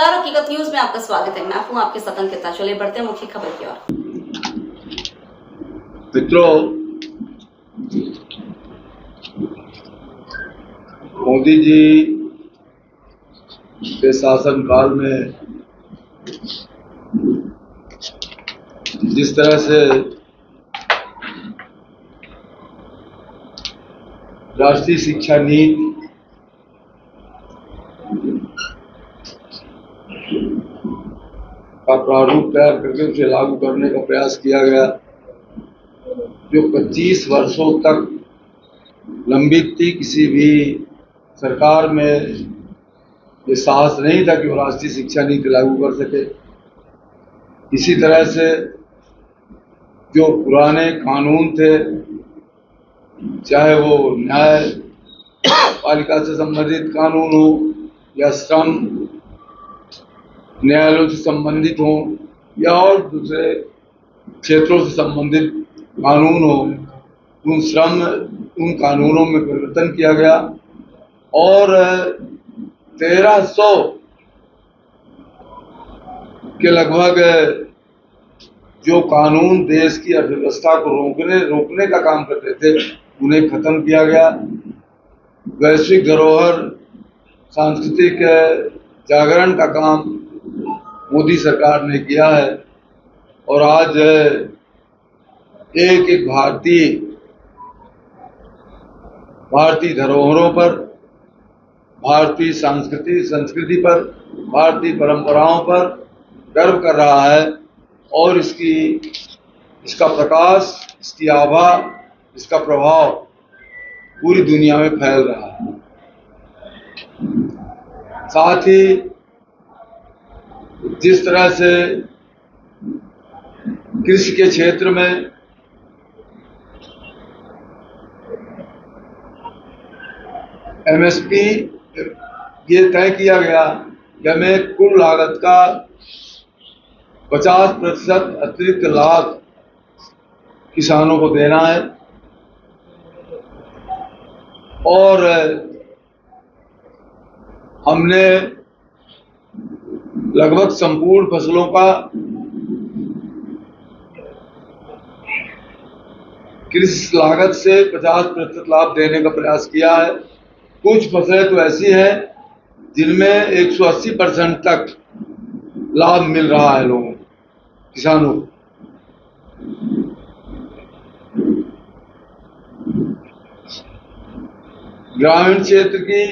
नमस्कार, हकीकत न्यूज में आपका स्वागत है। मैं हूं आपके साथ अंकिता। चलिए बढ़ते हैं मुख्य खबर की ओर। मित्रों, मोदी जी के शासनकाल में जिस तरह से राष्ट्रीय शिक्षा नीति का प्रारूप तैयार करके उसे लागू करने का प्रयास किया गया, जो 25 वर्षों तक लंबित थी। किसी भी सरकार में ये साहस नहीं था कि वो राष्ट्रीय शिक्षा नीति लागू कर सके। इसी तरह से जो पुराने कानून थे, चाहे वो न्यायपालिका से संबंधित कानून हो या श्रम न्यायालयों से संबंधित हो या और दूसरे क्षेत्रों से संबंधित कानून हो, उन कानूनों में परिवर्तन किया गया और 1300 के लगभग जो कानून देश की अर्थव्यवस्था को रोकने का काम करते थे, उन्हें खत्म किया गया। वैश्विक धरोहर सांस्कृतिक जागरण का काम मोदी सरकार ने किया है और आज एक एक भारतीय धरोहरों पर, भारतीय संस्कृति पर, भारतीय परंपराओं पर गर्व कर रहा है और इसका प्रकाश, इसकी आभा, इसका प्रभाव पूरी दुनिया में फैल रहा है। साथ ही जिस तरह से कृषि के क्षेत्र में MSP ये तय किया गया कि हमें कुल लागत का 50% अतिरिक्त लाभ किसानों को देना है और हमने लगभग संपूर्ण फसलों का कृषि लागत से 50% लाभ देने का प्रयास किया है। कुछ फसलें तो ऐसी हैं जिनमें 180% तक लाभ मिल रहा है लोगों किसानों को। ग्रामीण क्षेत्र की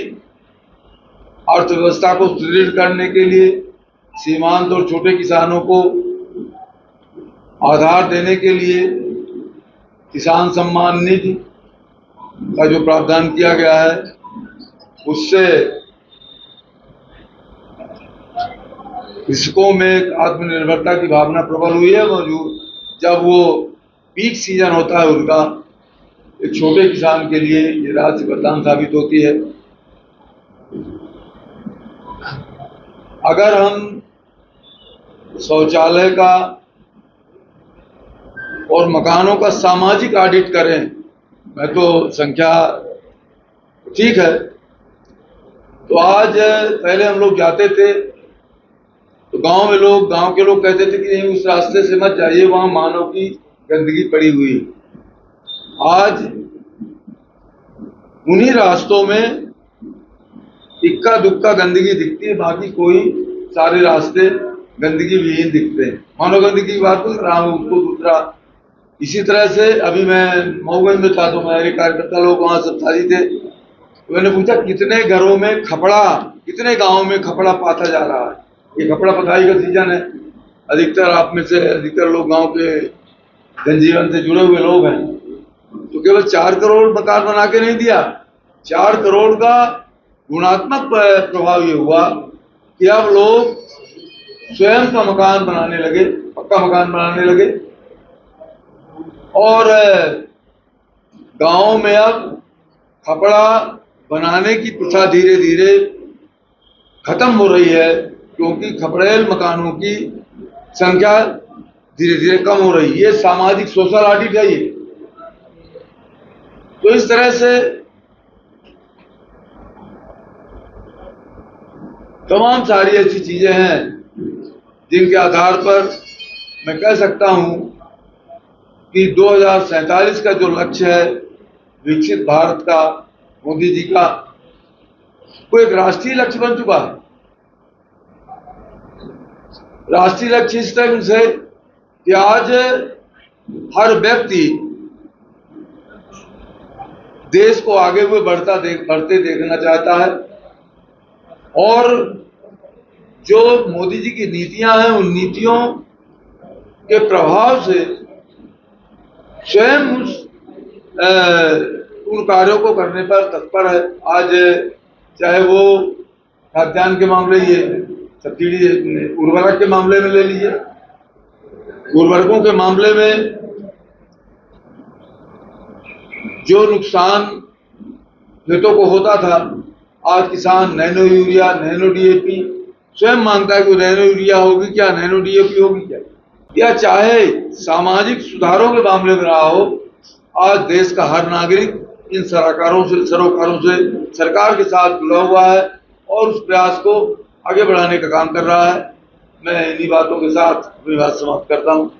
अर्थव्यवस्था को सुदृढ़ करने के लिए सीमांत और छोटे किसानों को आधार देने के लिए किसान सम्मान निधि का जो प्रावधान किया गया है, उससे कृषकों में आत्मनिर्भरता की भावना प्रबल हुई है। जब वो पीक सीजन होता है उनका, एक छोटे किसान के लिए ये राशि वरदान साबित होती है। अगर हम शौचालय का और मकानों का सामाजिक ऑडिट करें, मैं तो संख्या ठीक है, तो आज पहले हम लोग जाते थे तो गांव के लोग कहते थे कि नहीं, उस रास्ते से मत जाइए, वहां मानव की गंदगी पड़ी हुई। आज उन्हीं रास्तों में इक्का दुक्का गंदगी दिखती है, बाकी कोई सारे रास्ते गंदगी विहीन दिखते हैं। मानव गंदगी की बात कर रहा हूं, उसको दूसरा। इसी तरह से अभी मैं मऊगंज में था तो मेरे कार्यकर्ता लोग वहां सब साथी थे, तो मैंने पूछा कितने घरों में खपड़ा, कितने गांवों में खपड़ा पाता जा रहा है। ये खपड़ा पताई का सीजन है। अधिकतर आप में से अधिकतर लोग गांव के जनजीवन से जुड़े हुए लोग हैं, तो केवल 4 करोड़ मकान बना के नहीं दिया, 4 करोड़ का गुणात्मक प्रभाव ये हुआ कि अब लोग स्वयं का मकान बनाने लगे, पक्का मकान बनाने लगे और गांव में अब खपड़ा बनाने की प्रथा धीरे धीरे खत्म हो रही है, क्योंकि खपड़ेल मकानों की संख्या धीरे धीरे कम हो रही है। ये सामाजिक सोशल ऑडिट है ये। तो इस तरह से तमाम सारी ऐसी चीजें हैं जिनके आधार पर मैं कह सकता हूं कि 2047 का जो लक्ष्य है विकसित भारत का, मोदी जी का, वो एक राष्ट्रीय लक्ष्य बन चुका है। राष्ट्रीय लक्ष्य इस टाइम से कि आज हर व्यक्ति देश को आगे हुए बढ़ते देखना चाहता है और जो मोदी जी की नीतियां हैं उन नीतियों के प्रभाव से स्वयं उन कार्यों को करने पर तत्पर है। आज चाहे वो खाद्यान्न के मामले, ये सब्सिडी उर्वरक के मामले में ले लीजिए, उर्वरकों के मामले में जो नुकसान खेतों को होता था, आज किसान नैनो यूरिया, नैनो डीएपी स्वयं मांगता है कि नैनो यूरिया होगी क्या, नैनो डीएपी होगी क्या। या चाहे सामाजिक सुधारों के मामले में रहा हो, आज देश का हर नागरिक इन सरोकारों से सरकार के साथ जुड़ा हुआ है और उस प्रयास को आगे बढ़ाने का काम कर रहा है। मैं इन्हीं बातों के साथ अपनी बात समाप्त करता हूँ।